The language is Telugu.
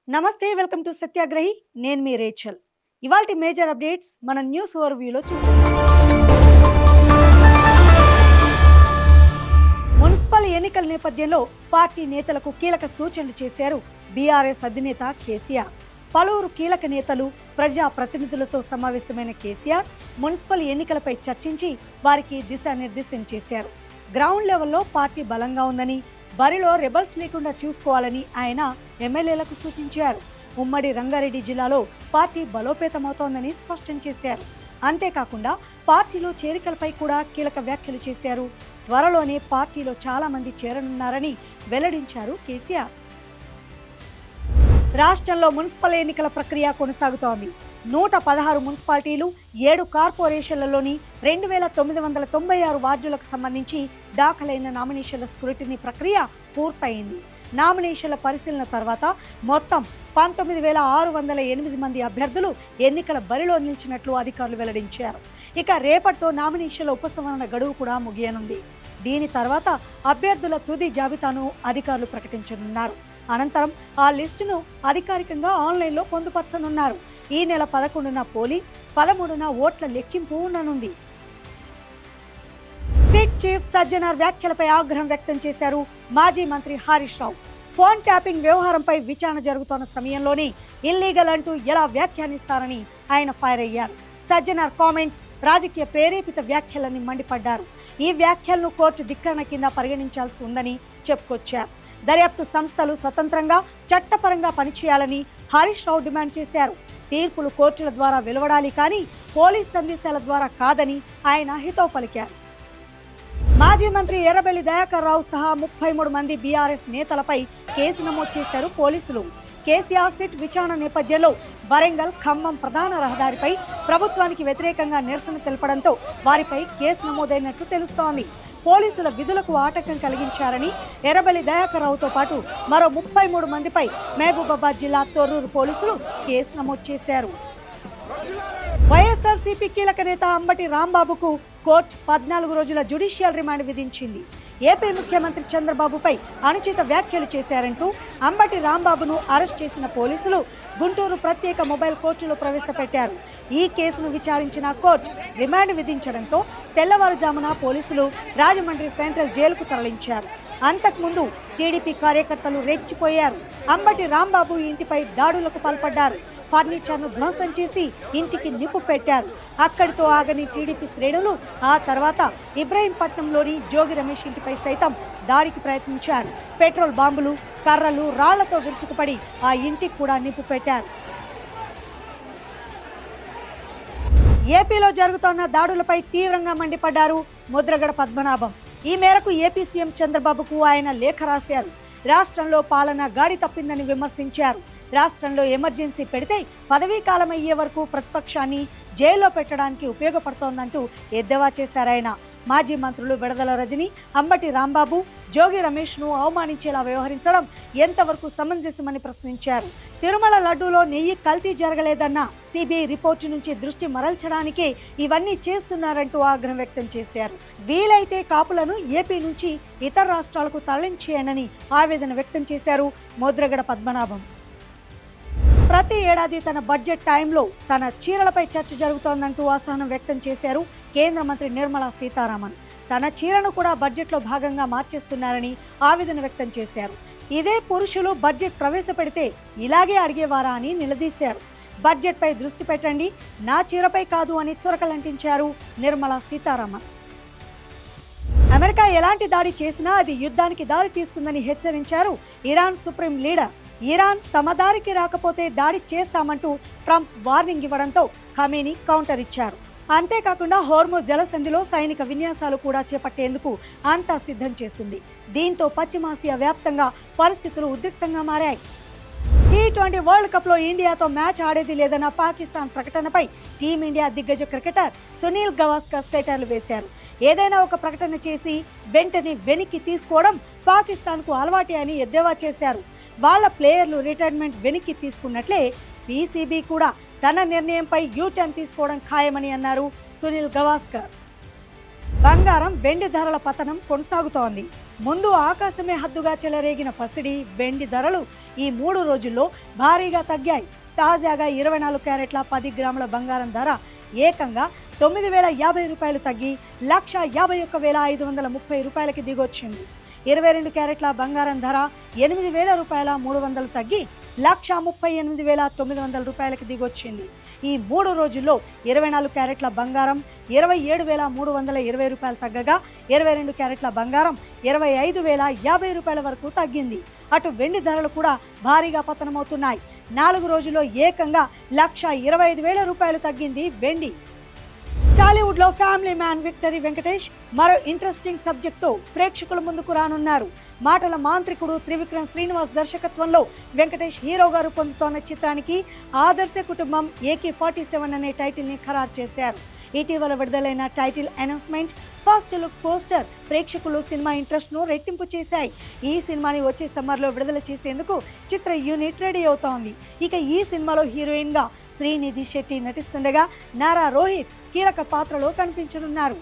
నమస్తే, వెల్కమ్ టు సత్యాగ్రహి. నేను మీ రేచల్. ఇవాల్టి మేజర్ అప్డేట్స్ మన న్యూస్ ఓవర్వ్యూలో చూద్దాం. మున్సిపల్ ఎన్నికల నేపథ్యంలో పార్టీ నేతలకు కీలక సూచనలు చేశారు బీఆర్ఎస్ అధినేత కేసీఆర్. పలువురు కీలక నేతలు, ప్రజా ప్రతినిధులతో సమావేశమైన కేసీఆర్ మున్సిపల్ ఎన్నికలపై చర్చించి వారికి దిశానిర్దేశం చేశారు. గ్రౌండ్ లెవెల్లో పార్టీ బలంగా ఉందని, బరిలో రెబల్స్ లేకుండా చూసుకోవాలని ఆయన ఎమ్మెల్యేలకు సూచించారు. ఉమ్మడి రంగారెడ్డి జిల్లాలో పార్టీ బలోపేతమవుతోందని స్పష్టం చేశారు. అంతేకాకుండా పార్టీలో చేరికలపై కూడా కీలక వ్యాఖ్యలు చేశారు. త్వరలోనే పార్టీలో చాలా మంది చేరనున్నారని వెల్లడించారు కేసీఆర్. రాష్ట్రంలో మున్సిపల్ ఎన్నికల ప్రక్రియ కొనసాగుతోంది. 116 మున్సిపాలిటీలు, 7 కార్పొరేషన్లలోని 2996 వార్డులకు సంబంధించి దాఖలైన నామినేషన్ల స్క్రూటినీ ప్రక్రియ పూర్తయింది. నామినేషన్ల పరిశీలన తర్వాత మొత్తం 19,608 మంది అభ్యర్థులు ఎన్నికల బరిలో నిలిచినట్లు అధికారులు వెల్లడించారు. ఇక రేపటితో నామినేషన్ల ఉపసంహరణ గడువు కూడా ముగియనుంది. దీని తర్వాత అభ్యర్థుల తుది జాబితాను అధికారులు ప్రకటించనున్నారు. అనంతరం ఆ లిస్టును అధికారికంగా ఆన్లైన్లో పొందుపరచనున్నారు. ఈ నెల 11న పోలింగ్, 13న ఓట్ల లెక్కింపు ఉండనుంది. సిట్ చీఫ్ సజ్జనార్ వ్యాఖ్యలపై ఆగ్రహం వ్యక్తం చేశారు మాజీ మంత్రి హరీష్ రావు. ఫోన్ ట్యాపింగ్ వ్యవహారంపై విచారణ జరుగుతున్న సమయంలోనే ఇల్లీగల్ అంటూ ఎలా వ్యాఖ్యానిస్తారని ఆయన ఫైర్ అయ్యారు. సజ్జనార్ కామెంట్స్ రాజకీయ ప్రేరేపిత వ్యాఖ్యలని మండిపడ్డారు. ఈ వ్యాఖ్యలను కోర్టు ధిక్కరణ కింద పరిగణించాల్సి ఉందని చెప్పుకొచ్చారు. దర్యాప్తు సంస్థలు స్వతంత్రంగా, చట్టపరంగా పనిచేయాలని హరీష్ రావు డిమాండ్ చేశారు. తీర్పులు కోర్టుల ద్వారా వెలువడాలి, కానీ పోలీస్ సందేశాల ద్వారా కాదని ఆయన హితవు పలికారు. మాజీ మంత్రి ఎర్రబెల్లి దయాకర్ రావు సహా 33 మంది బీఆర్ఎస్ నేతలపై కేసు నమోదు చేశారు పోలీసులు. కేసీఆర్ సిట్ విచారణ నేపథ్యంలో వరంగల్, ఖమ్మం ప్రధాన రహదారిపై ప్రభుత్వానికి వ్యతిరేకంగా నిరసన తెలపడంతో వారిపై కేసు నమోదైనట్లు తెలుస్తోంది. పోలీసుల విధులకు ఆటంకం కలిగించారని ఎర్రబెల్లి దయాకర్ రావుతో పాటు మరో 33 మందిపై మహబూబాబాద్ జిల్లా తొర్రూరు పోలీసులు కేసు నమోదు చేశారు. వైఎస్ఆర్సీపీ కీలక నేత అంబటి రాంబాబుకు కోర్టు 14 రోజుల జ్యుడిషియల్ రిమాండ్ విధించింది. ఏపీ ముఖ్యమంత్రి చంద్రబాబుపై అనుచిత వ్యాఖ్యలు చేశారంటూ అంబటి రాంబాబును అరెస్ట్ చేసిన పోలీసులు గుంటూరు ప్రత్యేక మొబైల్ కోర్టులో ప్రవేశపెట్టారు. ఈ కేసును విచారించిన కోర్టు రిమాండ్ విధించడంతో తెల్లవారుజామున పోలీసులు రాజమండ్రి సెంట్రల్ జైలుకు తరలించారు. అంతకుముందు టీడీపీ కార్యకర్తలు రెచ్చిపోయారు. అంబటి రాంబాబు ఇంటిపై దాడులకు పాల్పడ్డారు. ఫర్నిచర్ను ధ్వంసం చేసి ఇంటికి నిప్పు పెట్టారు. అక్కడితో ఆగని టీడీపీ శ్రేణులు ఆ తర్వాత ఇబ్రహీంపట్నంలోని జోగి రమేష్ ఇంటిపై సైతం దాడికి ప్రయత్నించారు. పెట్రోల్ బాంబులు, కర్రలు, రాళ్లతో విరుచుకుపడి ఆ ఇంటికి కూడా నిప్పు పెట్టారు. ఏపీలో జరుగుతున్న దాడులపై తీవ్రంగా మండిపడ్డారు ముద్రగడ పద్మనాభం. ఈ మేరకు ఏపీ సీఎం చంద్రబాబుకు ఆయన లేఖ రాశారు. రాష్ట్రంలో పాలన గాడి తప్పిందని విమర్శించారు. రాష్ట్రంలో ఎమర్జెన్సీ పెడితే పదవీ కాలం అయ్యే వరకు ప్రతిపక్షాన్ని జైల్లో పెట్టడానికి ఉపయోగపడుతోందంటూ ఎద్దేవా చేశారాయన. మాజీ మంత్రులు విడదల రజని, అంబటి రాంబాబు, జోగి రమేష్ను అవమానించేలా వ్యవహరించడం ఎంతవరకు సమంజసమని ప్రశ్నించారు. తిరుమల లడ్డూలో నెయ్యి కల్తీ జరగలేదన్న సిబిఐ రిపోర్టు నుంచి దృష్టి మరల్చడానికే ఇవన్నీ చేస్తున్నారంటూ ఆగ్రహం వ్యక్తం చేశారు. వీలైతే కాపులను ఏపీ నుంచి ఇతర రాష్ట్రాలకు తరలించేయనని ఆవేదన వ్యక్తం చేశారు ముద్రగడ పద్మనాభం. ప్రతి ఏడాది తన బడ్జెట్ టైంలో తన చీరలపై చర్చ జరుగుతోందంటూ అసహనం వ్యక్తం చేశారు కేంద్ర మంత్రి నిర్మలా సీతారామన్. తన చీరను కూడా బడ్జెట్లో భాగంగా మార్చేస్తున్నారని ఆవేదన వ్యక్తం చేశారు. ఇదే పురుషులు బడ్జెట్ ప్రవేశపెడితే ఇలాగే అడిగేవారా అని నిలదీశారు. బడ్జెట్పై దృష్టి పెట్టండి, నా చీరపై కాదు అని చురకలంటించారు నిర్మలా సీతారామన్. అమెరికా ఎలాంటి దాడి చేసినా అది యుద్ధానికి దారి తీస్తుందని హెచ్చరించారు ఇరాన్ సుప్రీం లీడర్. ఇరాన్ తమ దారికి రాకపోతే దాడి చేస్తామంటూ ట్రంప్ వార్నింగ్ ఇవ్వడంతో ఖమేనీ కౌంటర్ ఇచ్చారు. అంతేకాకుండా హోర్ముజ్ జలసంధిలో సైనిక విన్యాసాలు కూడా చేపట్టేందుకు అంతా సిద్ధం చేసింది. దీంతో పశ్చిమాసియా వ్యాప్తంగా పరిస్థితులు ఉద్రిక్తంగా మారాయి. T20 వరల్డ్ కప్లో ఇండియాతో మ్యాచ్ ఆడేది లేదన్న పాకిస్తాన్ ప్రకటనపై టీమిండియా దిగ్గజ క్రికెటర్ సునీల్ గవాస్కర్ సెటర్లు వేశారు. ఏదైనా ఒక ప్రకటన చేసి వెంటనే వెనక్కి తీసుకోవడం పాకిస్తాన్కు అలవాటే అని ఎద్దేవా చేశారు. వాళ్ళ ప్లేయర్లు రిటైర్మెంట్ వెనక్కి తీసుకున్నట్లే పీసీబీ కూడా తన నిర్ణయంపై యూటర్న్ తీసుకోవడం ఖాయమని అన్నారు సునీల్ గవాస్కర్. బంగారం వెండి ధరల పతనం కొనసాగుతోంది. ముందు ఆకాశమే హద్దుగా చెలరేగిన పసిడి వెండి ధరలు ఈ 3 రోజుల్లో భారీగా తగ్గాయి. తాజాగా 24 క్యారెట్ల 10 గ్రాముల బంగారం ధర ఏకంగా 9,050 రూపాయలు తగ్గి 1,51,530 రూపాయలకి దిగొచ్చింది. 22 క్యారెట్ల బంగారం ధర 8,000 తగ్గి 1,38,900 రూపాయలకి దిగొచ్చింది. ఈ 3 రోజుల్లో 24 క్యారెట్ల బంగారం 27,320 రూపాయలు తగ్గగా 22 క్యారెట్ల బంగారం 25,050 రూపాయల వరకు తగ్గింది. అటు వెండి ధరలు కూడా భారీగా పతనమవుతున్నాయి. 4 రోజుల్లో ఏకంగా 1,25,000 రూపాయలు తగ్గింది వెండి. టాలీవుడ్ లో ఫ్యామిలీ మ్యాన్ విక్టరీ వెంకటేష్ మరో ఇంట్రెస్టింగ్ సబ్జెక్ట్ తో ప్రేక్షకుల ముందుకు రానున్నారు. మాటల మాంత్రికుడు త్రివిక్రమ్ శ్రీనివాస్ దర్శకత్వంలో వెంకటేష్ హీరోగా రూపొందుతోన్న చిత్రానికి ఆదర్శ కుటుంబం AK-47 అనే టైటిల్ ని ఖరారు చేశారు. ఇటీవల విడుదలైన title announcement, first look poster ప్రేక్షకులు సినిమా ఇంట్రెస్ట్ ను రెట్టింపు చేశాయి. ఈ సినిమాని వచ్చే సమ్మర్ లో విడుదల చేసేందుకు చిత్ర యూనిట్ రెడీ అవుతోంది. ఇక ఈ సినిమాలో హీరోయిన్ గా శ్రీనిధి శెట్టి నటిస్తుండగా నారా రోహిత్ కీలక పాత్రలో కనిపించనున్నారు.